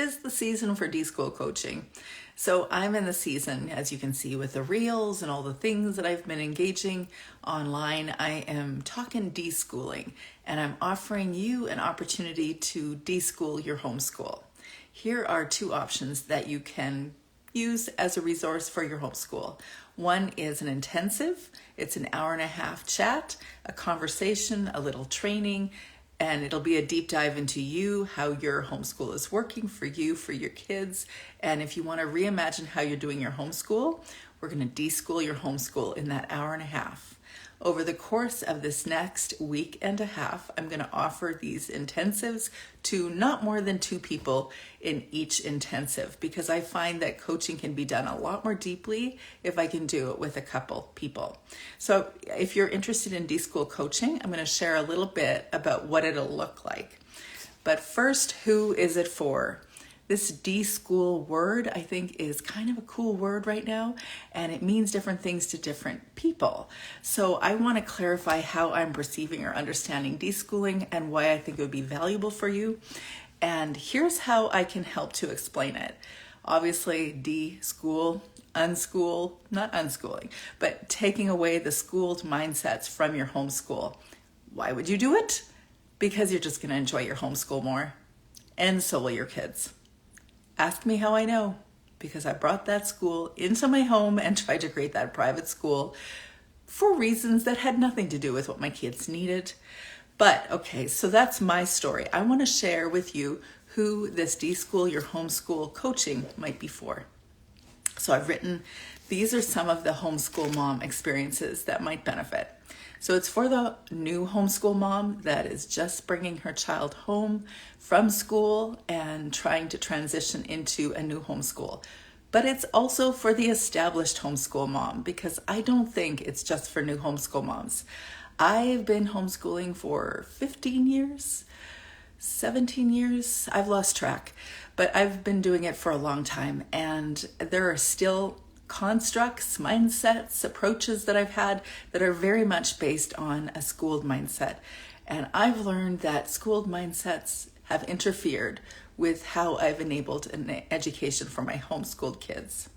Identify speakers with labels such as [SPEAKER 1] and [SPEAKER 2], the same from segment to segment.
[SPEAKER 1] 'tis the season for Deschool coaching. So I'm in the season, as you can see, with the reels and all the things that I've been engaging online. I am talking deschooling, and I'm offering you an opportunity to deschool your homeschool. Here are two options that you can use as a resource for your homeschool. One is an intensive. It's an hour-and-a-half chat, a conversation, a little training, and it'll be a deep dive into you, how your homeschool is working for you, for your kids. And if you want to reimagine how you're doing your homeschool, we're going to deschool your homeschool in that hour and a half. Over the course of this next week and a half, I'm going to offer these intensives to not more than 2 people in each intensive, because I find that coaching can be done a lot more deeply if I can do it with a couple people. So if you're interested in Deschool coaching, I'm going to share a little bit about what it'll look like. But first, who is it for? This deschool word, I think, is kind of a cool word right now, and it means different things to different people. So I want to clarify how I'm perceiving or understanding deschooling and why I think it would be valuable for you. And here's how I can help to explain it. Obviously, deschool, unschool, not unschooling, but taking away the schooled mindsets from your homeschool. Why would you do it? Because you're just going to enjoy your homeschool more, and so will your kids. Ask me how I know, because I brought that school into my home and tried to create that private school for reasons that had nothing to do with what my kids needed. But okay, so that's my story. I want to share with you who this Deschool Your Homeschool coaching might be for. So I've written, these are some of the homeschool mom experiences that might benefit. So it's for the new homeschool mom that is just bringing her child home from school and trying to transition into a new homeschool. But it's also for the established homeschool mom, because I don't think it's just for new homeschool moms. I've been homeschooling for 15 years, 17 years, I've lost track, but I've been doing it for a long time, and there are still constructs, mindsets, approaches that I've had that are very much based on a schooled mindset. And I've learned that schooled mindsets have interfered with how I've enabled an education for my homeschooled kids.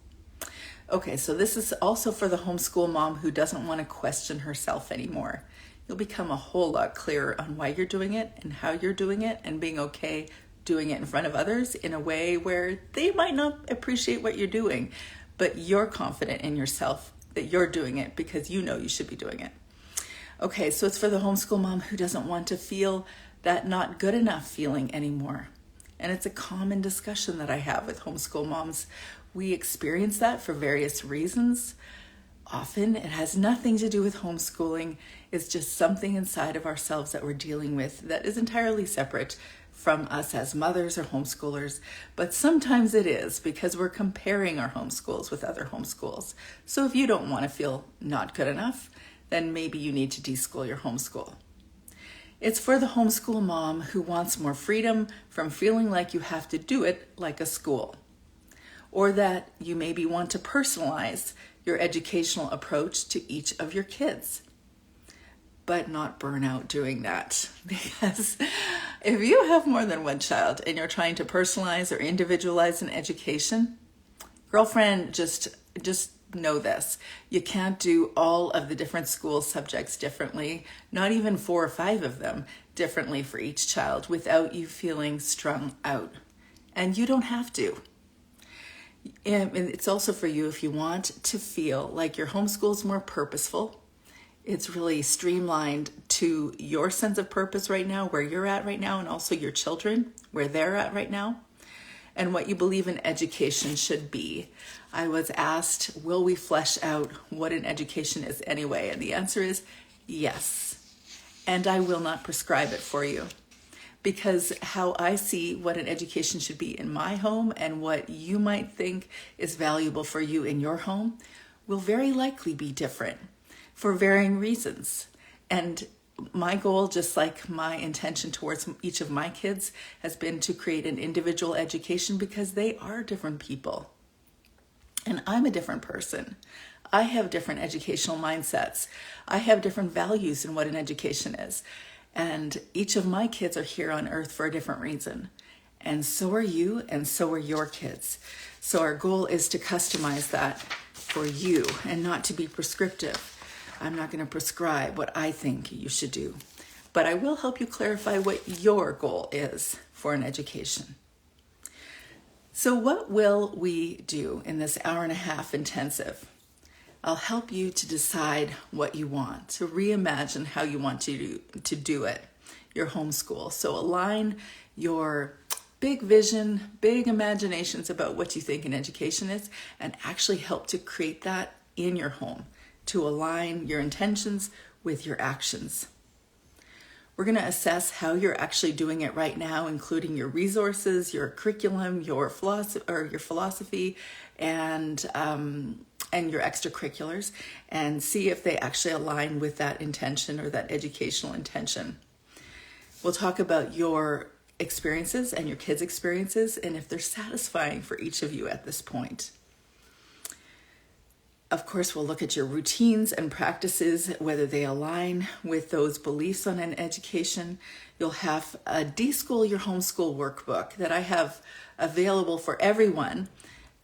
[SPEAKER 1] Okay, so this is also for the homeschool mom who doesn't want to question herself anymore. You'll become a whole lot clearer on why you're doing it and how you're doing it, and being okay doing it in front of others in a way where they might not appreciate what you're doing, but you're confident in yourself that you're doing it because you know you should be doing it. Okay, so it's for the homeschool mom who doesn't want to feel that not good enough feeling anymore. And it's a common discussion that I have with homeschool moms. We experience that for various reasons. Often it has nothing to do with homeschooling. It's just something inside of ourselves that we're dealing with that is entirely separate from us as mothers or homeschoolers, but sometimes it is, because we're comparing our homeschools with other homeschools. So if you don't want to feel not good enough, then maybe you need to deschool your homeschool. It's for the homeschool mom who wants more freedom from feeling like you have to do it like a school, or that you maybe want to personalize your educational approach to each of your kids, but not burn out doing that. Because if you have more than one child and you're trying to personalize or individualize an education, girlfriend, just know this. You can't do all of the different school subjects differently, not even 4 or 5 of them differently for each child, without you feeling strung out. And you don't have to. And it's also for you if you want to feel like your homeschool is more purposeful. It's really streamlined to your sense of purpose right now, where you're at right now, and also your children, where they're at right now, and what you believe an education should be. I was asked, will we flesh out what an education is anyway? And the answer is yes. And I will not prescribe it for you, because how I see what an education should be in my home and what you might think is valuable for you in your home will very likely be different for varying reasons. And my goal, just like my intention towards each of my kids, has been to create an individual education, because they are different people. And I'm a different person. I have different educational mindsets. I have different values in what an education is. And each of my kids are here on earth for a different reason. and so are you, and so are your kids. So our goal is to customize that for you and not to be prescriptive. I'm not going to prescribe what I think you should do, but I will help you clarify what your goal is for an education. So what will we do in this hour-and-a-half intensive? I'll help you to decide what you want, to reimagine how you want to do it, your homeschool. So align your big vision, big imaginations about what you think an education is, and actually help to create that in your home, to align your intentions with your actions. We're going to assess how you're actually doing it right now, including your resources, your curriculum, your philosophy, and your extracurriculars, and see if they actually align with that intention or that educational intention. We'll talk about your experiences and your kids' experiences and if they're satisfying for each of you at this point. Of course, we'll look at your routines and practices, whether they align with those beliefs on an education. You'll have a Deschool Your Homeschool workbook that I have available for everyone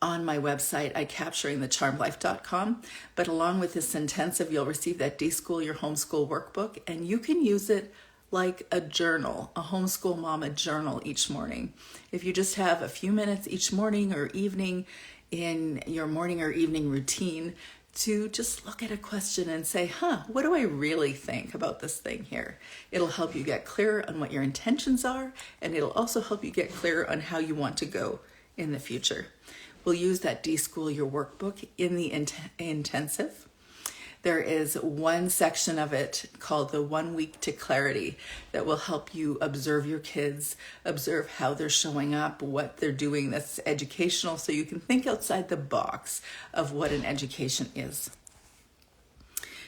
[SPEAKER 1] on my website at capturingthecharmedlife.com. But along with this intensive, you'll receive that Deschool Your Homeschool workbook, and you can use it like a journal, a homeschool mama journal each morning. If you just have a few minutes each morning or evening in your morning or evening routine to just look at a question and say, what do I really think about this thing here? It'll help you get clearer on what your intentions are, and it'll also help you get clearer on how you want to go in the future. We'll use that Deschool Your workbook in the intensive. There is one section of it called the 1 week to clarity that will help you observe your kids, observe how they're showing up, what they're doing that's educational, so you can think outside the box of what an education is.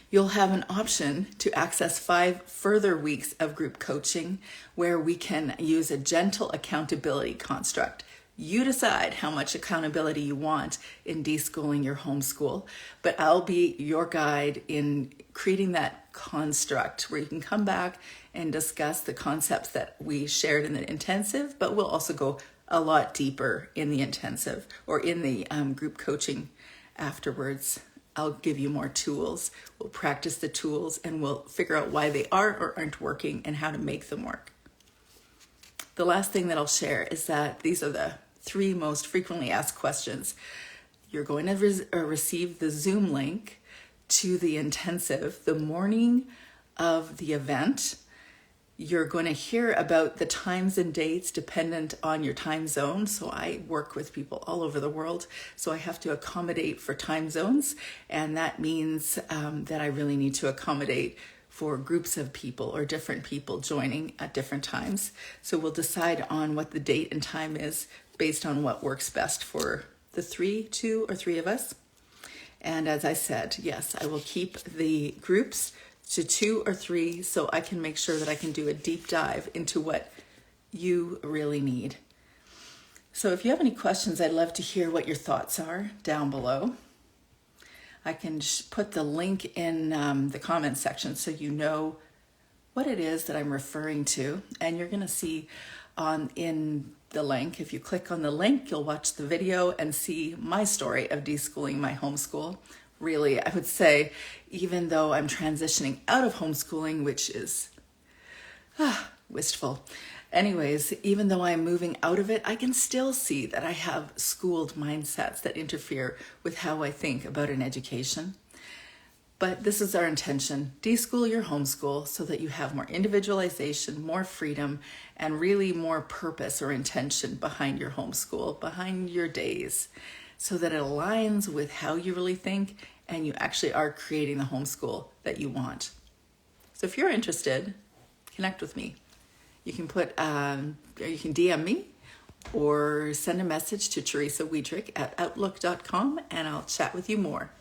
[SPEAKER 1] You'll have an option to access 5 further weeks of group coaching where we can use a gentle accountability construct. You decide how much accountability you want in deschooling your homeschool, but I'll be your guide in creating that construct where you can come back and discuss the concepts that we shared in the intensive, but we'll also go a lot deeper in the intensive or in the group coaching afterwards. I'll give you more tools. We'll practice the tools and we'll figure out why they are or aren't working and how to make them work. The last thing that I'll share is that these are the 3 most frequently asked questions. You're going to receive the Zoom link to the intensive the morning of the event. You're going to hear about the times and dates dependent on your time zone. So I work with people all over the world, so I have to accommodate for time zones, and that means that I really need to accommodate for groups of people or different people joining at different times. So we'll decide on what the date and time is based on what works best for the 2 or 3 of us. And as I said, yes, I will keep the groups to 2 or 3 so I can make sure that I can do a deep dive into what you really need. So if you have any questions, I'd love to hear what your thoughts are down below. I can put the link in the comment section so you know what it is that I'm referring to. And you're going to see in the link, if you click on the link, you'll watch the video and see my story of deschooling my homeschool. Really, I would say, even though I'm transitioning out of homeschooling, which is wistful. Anyways, even though I'm moving out of it, I can still see that I have schooled mindsets that interfere with how I think about an education. But this is our intention. Deschool your homeschool so that you have more individualization, more freedom, and really more purpose or intention behind your homeschool, behind your days, so that it aligns with how you really think and you actually are creating the homeschool that you want. So if you're interested, connect with me. You can you can DM me or send a message to Teresa Wiedrich at outlook.com and I'll chat with you more.